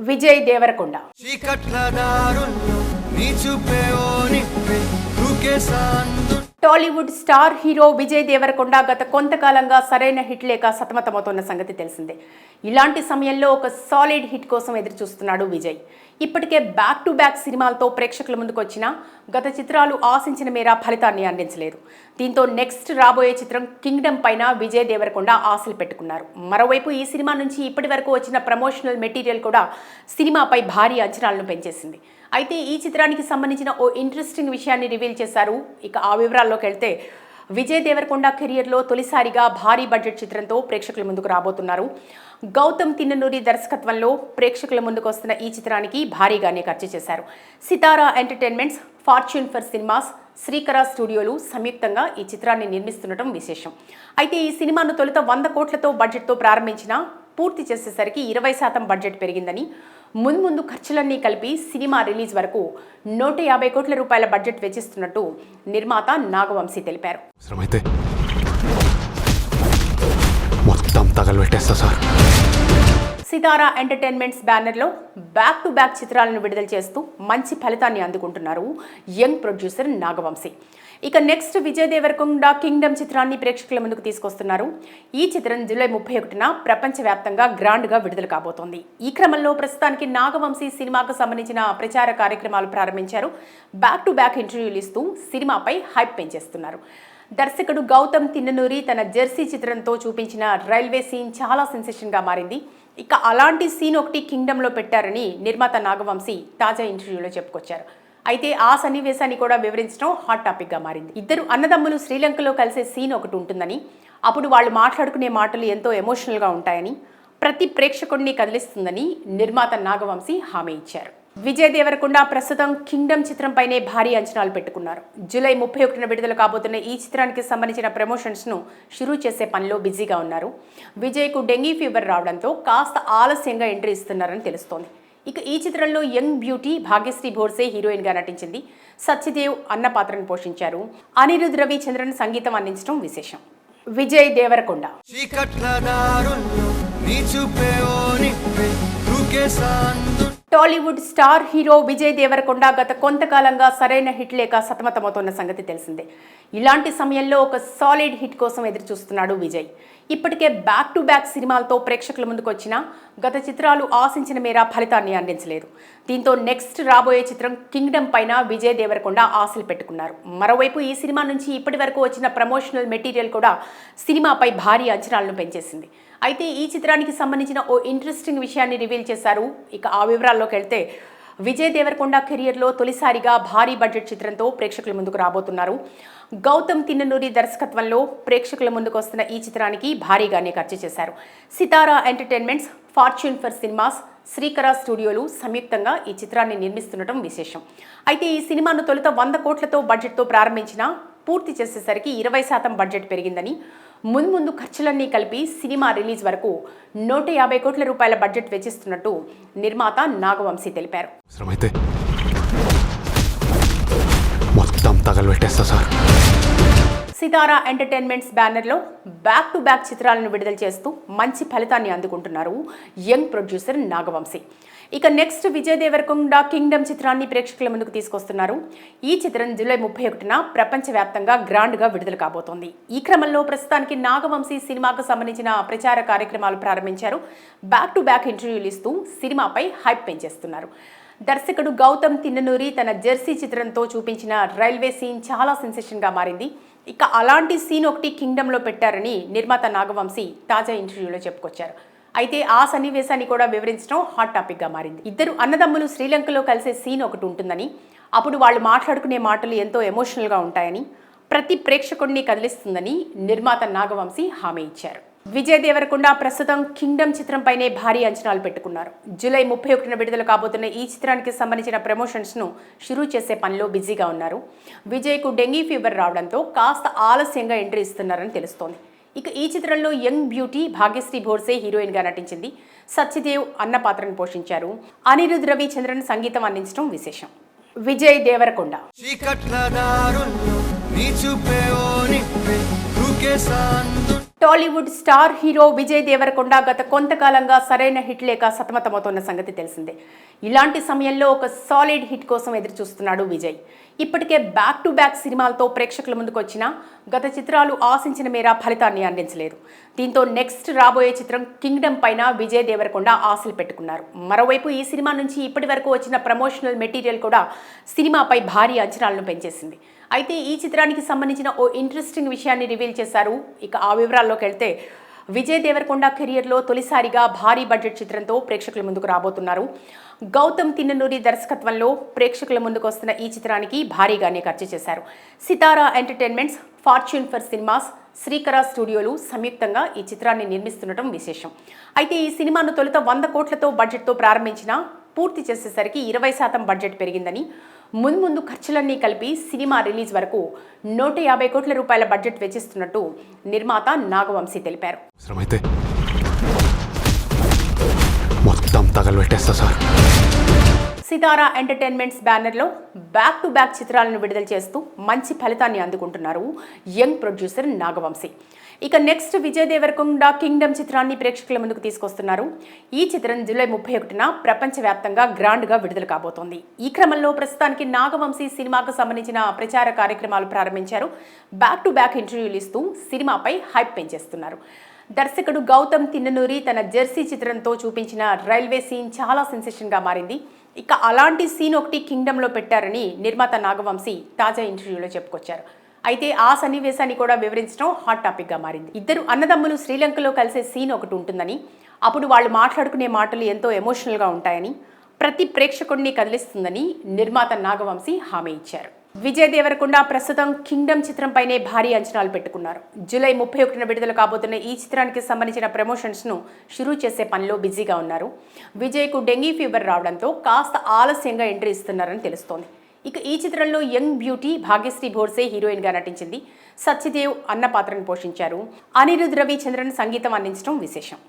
Vijay Devarakonda. Tollywood star hero Vijay Devarakonda గత కొంతకాలంగా సరైన హిట్ లేక సతమతమవుతున్న సంగతి తెలిసిందే. ఇలాంటి సమయంలో ఒక సాలిడ్ హిట్ కోసం ఎదురుచూస్తున్నాడు విజయ్. ఇప్పటికే బ్యాక్ టు బ్యాక్ సినిమాలతో ప్రేక్షకుల ముందుకు వచ్చినా గత చిత్రాలు ఆశించిన మేర ఫలితాన్ని అందించలేదు. దీంతో నెక్స్ట్ రాబోయే చిత్రం కింగ్డమ్ పైన విజయ్ దేవరకొండ ఆశలు పెట్టుకున్నారు. మరోవైపు ఈ సినిమా నుంచి ఇప్పటి వరకు వచ్చిన ప్రమోషనల్ మెటీరియల్ కూడా సినిమాపై భారీ అంచనాలను పెంచేసింది. అయితే ఈ చిత్రానికి సంబంధించిన ఓ ఇంట్రెస్టింగ్ విషయాన్ని రివీల్ చేశారు. ఇక ఆ వివరాల్లోకి వెళ్తే విజయ్ దేవరకొండ కెరియర్లో తొలిసారిగా భారీ బడ్జెట్ చిత్రంతో ప్రేక్షకుల ముందుకు రాబోతున్నారు. గౌతమ్ తిన్ననూరి దర్శకత్వంలో ప్రేక్షకుల ముందుకు వస్తున్న ఈ చిత్రానికి భారీగానే ఖర్చు చేశారు. సితారా ఎంటర్టైన్మెంట్స్, ఫార్చ్యూన్ ఫర్ సినిమాస్, శ్రీకర స్టూడియోలు సంయుక్తంగా ఈ చిత్రాన్ని నిర్మిస్తుండటం విశేషం. అయితే ఈ సినిమాను తొలుత 100 కోట్లతో బడ్జెట్తో ప్రారంభించినా పూర్తి చేసేసరికి 20% బడ్జెట్ పెరిగిందని, ముందు ఖర్చులన్నీ కలిపి సినిమా రిలీజ్ వరకు 150 కోట్ల రూపాయల బడ్జెట్ వెచ్చిస్తున్నట్టు నిర్మాత నాగవంశీ తెలిపారు. సితారా ఎంటర్టైన్మెంట్స్ బ్యానర్లో బ్యాక్ టు బ్యాక్ చిత్రాలను విడుదల చేస్తూ మంచి ఫలితాన్ని అందుకుంటున్నారు యంగ్ ప్రొడ్యూసర్ నాగవంశీ. ఇక నెక్స్ట్ విజయ్ దేవరకొండ కింగ్డమ్ చిత్రాన్ని ప్రేక్షకుల ముందుకు తీసుకొస్తున్నారు. ఈ చిత్రం జూలై 31న ప్రపంచవ్యాప్తంగా గ్రాండ్గా విడుదల కాబోతోంది. ఈ క్రమంలో ప్రస్తుతానికి నాగవంశీ సినిమాకు సంబంధించిన ప్రచార కార్యక్రమాలు ప్రారంభించారు. బ్యాక్ టు బ్యాక్ ఇంటర్వ్యూలు ఇస్తూ సినిమాపై హైప్ పెంచేస్తున్నారు. దర్శకుడు గౌతమ్ తిన్ననూరి తన జెర్సీ చిత్రంతో చూపించిన రైల్వే సీన్ చాలా సెన్సేషన్గా మారింది. ఇక అలాంటి సీన్ ఒకటి కింగ్డమ్లో పెట్టారని నిర్మాత నాగవంశీ తాజా ఇంటర్వ్యూలో చెప్పుకొచ్చారు. అయితే ఆ సన్నివేశాన్ని కూడా వివరించడం హాట్ టాపిక్గా మారింది. ఇద్దరు అన్నదమ్ములు శ్రీలంకలో కలిసే సీన్ ఒకటి ఉంటుందని, అప్పుడు వాళ్ళు మాట్లాడుకునే మాటలు ఎంతో ఎమోషనల్గా ఉంటాయని, ప్రతి ప్రేక్షకుడిని కదిలిస్తుందని నిర్మాత నాగవంశీ హామీ ఇచ్చారు. విజయ్ దేవరకొండ ప్రస్తుతం కింగ్డమ్ చిత్రంపైనే భారీ అంచనాలు పెట్టుకున్నారు. జూలై 31న విడుదల కాబోతున్న ఈ చిత్రానికి సంబంధించిన ప్రమోషన్స్ను షురూ చేసే పనిలో బిజీగా ఉన్నారు. విజయ్కు డెంగీ ఫీవర్ రావడంతో కాస్త ఆలస్యంగా ఎంట్రీ ఇస్తున్నారని తెలుస్తోంది. ఇక ఈ చిత్రంలో యంగ్ బ్యూటీ భాగ్యశ్రీ భోర్సే హీరోయిన్గా నటించింది. సత్యదేవ్ అన్న పాత్రను పోషించారు. అనిరుద్ రవిచంద్రన్ సంగీతం అందించడం విశేషం. విజయ్ దేవరకొండ. టాలీవుడ్ స్టార్ హీరో విజయ్ దేవరకొండ గత కొంతకాలంగా సరైన హిట్ లేక సతమతమవుతున్న సంగతి తెలిసిందే. ఇలాంటి సమయంలో ఒక సాలిడ్ హిట్ కోసం ఎదురుచూస్తున్నాడు విజయ్. ఇప్పటికే బ్యాక్ టు బ్యాక్ సినిమాలతో ప్రేక్షకుల ముందుకు వచ్చినా గత చిత్రాలు ఆశించిన మేర ఫలితాన్ని అందించలేదు. దీంతో నెక్స్ట్ రాబోయే చిత్రం కింగ్డమ్ పైన విజయ్ దేవరకొండ ఆశలు పెట్టుకున్నారు. మరోవైపు ఈ సినిమా నుంచి ఇప్పటి వరకు వచ్చిన ప్రమోషనల్ మెటీరియల్ కూడా సినిమాపై భారీ అంచనాలను పెంచేసింది. అయితే ఈ చిత్రానికి సంబంధించిన ఓ ఇంట్రెస్టింగ్ విషయాన్ని రివీల్ చేశారు. ఇక ఆ వివరాల్లోకి వెళ్తే విజయ్ దేవరకొండ కెరియర్లో తొలిసారిగా భారీ బడ్జెట్ చిత్రంతో ప్రేక్షకుల ముందుకు రాబోతున్నారు. గౌతమ్ తిన్ననూరి దర్శకత్వంలో ప్రేక్షకుల ముందుకు వస్తున్న ఈ చిత్రానికి భారీగానే ఖర్చు చేశారు. సితారా ఎంటర్టైన్మెంట్స్, ఫార్చ్యూన్ ఫర్ సినిమాస్, శ్రీకర స్టూడియోలు సంయుక్తంగా ఈ చిత్రాన్ని నిర్మిస్తుండటం విశేషం. అయితే ఈ సినిమాను తొలుత 100 కోట్లతో బడ్జెట్తో ప్రారంభించినా పూర్తి చేసేసరికి 20% బడ్జెట్ పెరిగిందని, ముందు ఖర్చులన్నీ కలిపి సినిమా రిలీజ్ వరకు 150 కోట్ల రూపాయల బడ్జెట్ వెచ్చిస్తున్నట్టు నిర్మాత నాగవంశీ తెలిపారు. సితారా ఎంటర్టైన్మెంట్స్ బ్యానర్లో బ్యాక్ టు బ్యాక్ చిత్రాలను విడుదల చేస్తూ మంచి ఫలితాన్ని అందుకుంటున్నారు యంగ్ ప్రొడ్యూసర్ నాగవంశీ. ఇక నెక్స్ట్ విజయ్ దేవరకొండ కింగ్డమ్ చిత్రాన్ని ప్రేక్షకుల ముందుకు తీసుకొస్తున్నారు. ఈ చిత్రం జూలై 31న ప్రపంచవ్యాప్తంగా గ్రాండ్గా విడుదల కాబోతోంది. ఈ క్రమంలో ప్రస్తుతానికి నాగవంశీ సినిమాకు సంబంధించిన ప్రచార కార్యక్రమాలు ప్రారంభించారు. బ్యాక్ టు బ్యాక్ ఇంటర్వ్యూలు ఇస్తూ సినిమాపై హైప్ పెంచేస్తున్నారు. దర్శకుడు గౌతమ్ తిన్ననూరి తన జెర్సీ చిత్రంతో చూపించిన రైల్వే సీన్ చాలా సెన్సేషన్గా మారింది. ఇక అలాంటి సీన్ ఒకటి కింగ్డమ్లో పెట్టారని నిర్మాత నాగవంశీ తాజా ఇంటర్వ్యూలో చెప్పుకొచ్చారు. అయితే ఆ సన్నివేశాన్ని కూడా వివరించడం హాట్ టాపిక్గా మారింది. ఇద్దరు అన్నదమ్ములు శ్రీలంకలో కలిసే సీన్ ఒకటి ఉంటుందని, అప్పుడు వాళ్ళు మాట్లాడుకునే మాటలు ఎంతో ఎమోషనల్గా ఉంటాయని, ప్రతి ప్రేక్షకుడిని కదిలిస్తుందని నిర్మాత నాగవంశీ హామీ ఇచ్చారు. విజయ్ దేవరకొండ ప్రస్తుతం కింగ్డమ్ చిత్రంపైనే భారీ అంచనాలు పెట్టుకున్నారు. జూలై 31న విడుదల కాబోతున్న ఈ చిత్రానికి సంబంధించిన ప్రమోషన్స్ను షురూ చేసే పనిలో బిజీగా ఉన్నారు. విజయ్కు డెంగీ ఫీవర్ రావడంతో కాస్త ఆలస్యంగా ఎంట్రీ ఇస్తున్నారని తెలుస్తోంది. ఇక ఈ చిత్రంలో యంగ్ బ్యూటీ భాగ్యశ్రీ భోర్సే హీరోయిన్గా నటించింది. సత్యదేవ్ అన్న పాత్రను పోషించారు. అనిరుద్ రవిచంద్రన్ సంగీతం అందించడం విశేషం. విజయ్ దేవరకొండ. టాలీవుడ్ స్టార్ హీరో విజయ్ దేవరకొండ గత కొంతకాలంగా సరైన హిట్ లేక సతమతమవుతున్న సంగతి తెలిసిందే. ఇలాంటి సమయంలో ఒక సాలిడ్ హిట్ కోసం ఎదురు చూస్తున్నాడు విజయ్. ఇప్పటికే బ్యాక్ టు బ్యాక్ సినిమాలతో ప్రేక్షకుల ముందుకు వచ్చినా గత చిత్రాలు ఆశించిన మేర ఫలితాన్ని అందించలేదు. దీంతో నెక్స్ట్ రాబోయే చిత్రం కింగ్డమ్ పైన విజయ్ దేవరకొండ ఆశలు పెట్టుకున్నారు. మరోవైపు ఈ సినిమా నుంచి ఇప్పటి వరకు వచ్చిన ప్రమోషనల్ మెటీరియల్ కూడా సినిమాపై భారీ అంచనాలను పెంచేసింది. అయితే ఈ చిత్రానికి సంబంధించిన ఓ ఇంట్రెస్టింగ్ విషయాన్ని రివీల్ చేశారు. ఇక ఆ వివరాల్లోకి వెళ్తే విజయ్ దేవరకొండ కెరియర్లో తొలిసారిగా భారీ బడ్జెట్ చిత్రంతో ప్రేక్షకుల ముందుకు రాబోతున్నారు. గౌతమ్ తిన్ననూరి దర్శకత్వంలో ప్రేక్షకుల ముందుకు వస్తున్న ఈ చిత్రానికి భారీగానే ఖర్చు చేశారు. సితారా ఎంటర్టైన్మెంట్స్, ఫార్చ్యూన్ ఫర్ సినిమాస్, శ్రీకర స్టూడియోలు సంయుక్తంగా ఈ చిత్రాన్ని నిర్మిస్తుండటం విశేషం. అయితే ఈ సినిమాను తొలుత 100 కోట్లతో బడ్జెట్తో ప్రారంభించినా పూర్తి చేసేసరికి 20% బడ్జెట్ పెరిగిందని, ముందు ఖర్చులన్నీ కలిపి సినిమా రిలీజ్ వరకు 150 కోట్ల రూపాయల బడ్జెట్ వెచ్చిస్తున్నట్టు నిర్మాత నాగవంశీ తెలిపారు. సితారా ఎంటర్టైన్మెంట్స్ బ్యానర్లో బ్యాక్ టు బ్యాక్ చిత్రాలను విడుదల చేస్తూ మంచి ఫలితాన్ని అందుకుంటున్నారు యంగ్ ప్రొడ్యూసర్ నాగవంశీ. ఇక నెక్స్ట్ విజయ్ దేవరకొండ కింగ్డమ్ చిత్రాన్ని ప్రేక్షకుల ముందుకు తీసుకొస్తున్నారు. ఈ చిత్రం జూలై 31న ప్రపంచవ్యాప్తంగా గ్రాండ్గా విడుదల కాబోతోంది. ఈ క్రమంలో ప్రస్తుతానికి నాగవంశీ సినిమాకు సంబంధించిన ప్రచార కార్యక్రమాలు ప్రారంభించారు. బ్యాక్ టు బ్యాక్ ఇంటర్వ్యూలు ఇస్తూ సినిమాపై హైప్ పెంచేస్తున్నారు. దర్శకుడు గౌతమ్ తిన్ననూరి తన జెర్సీ చిత్రంతో చూపించిన రైల్వే సీన్ చాలా సెన్సేషన్గా మారింది. ఇక అలాంటి సీన్ ఒకటి కింగ్డమ్లో పెట్టారని నిర్మాత నాగవంశీ తాజా ఇంటర్వ్యూలో చెప్పుకొచ్చారు. అయితే ఆ సన్నివేశాన్ని కూడా వివరించడం హాట్ టాపిక్గా మారింది. ఇద్దరు అన్నదమ్ములు శ్రీలంకలో కలిసే సీన్ ఒకటి ఉంటుందని, అప్పుడు వాళ్ళు మాట్లాడుకునే మాటలు ఎంతో ఎమోషనల్గా ఉంటాయని, ప్రతి ప్రేక్షకుడిని కదిలిస్తుందని నిర్మాత నాగవంశీ హామీ ఇచ్చారు. విజయ్ దేవరకొండ ప్రస్తుతం కింగ్డమ్ చిత్రంపైనే భారీ అంచనాలు పెట్టుకున్నారు. జూలై 31న విడుదల కాబోతున్న ఈ చిత్రానికి సంబంధించిన ప్రమోషన్స్ను షురూ చేసే పనిలో బిజీగా ఉన్నారు. విజయ్కు డెంగీ ఫీవర్ రావడంతో కాస్త ఆలస్యంగా ఎంట్రీ ఇస్తున్నారని తెలుస్తోంది. ఇక ఈ చిత్రంలో యంగ్ బ్యూటీ భాగ్యశ్రీ భోర్సే హీరోయిన్గా నటించింది. సత్యదేవ్ అన్న పాత్రను పోషించారు. అనిరుద్ రవిచంద్రన్ సంగీతం అందించడం విశేషం.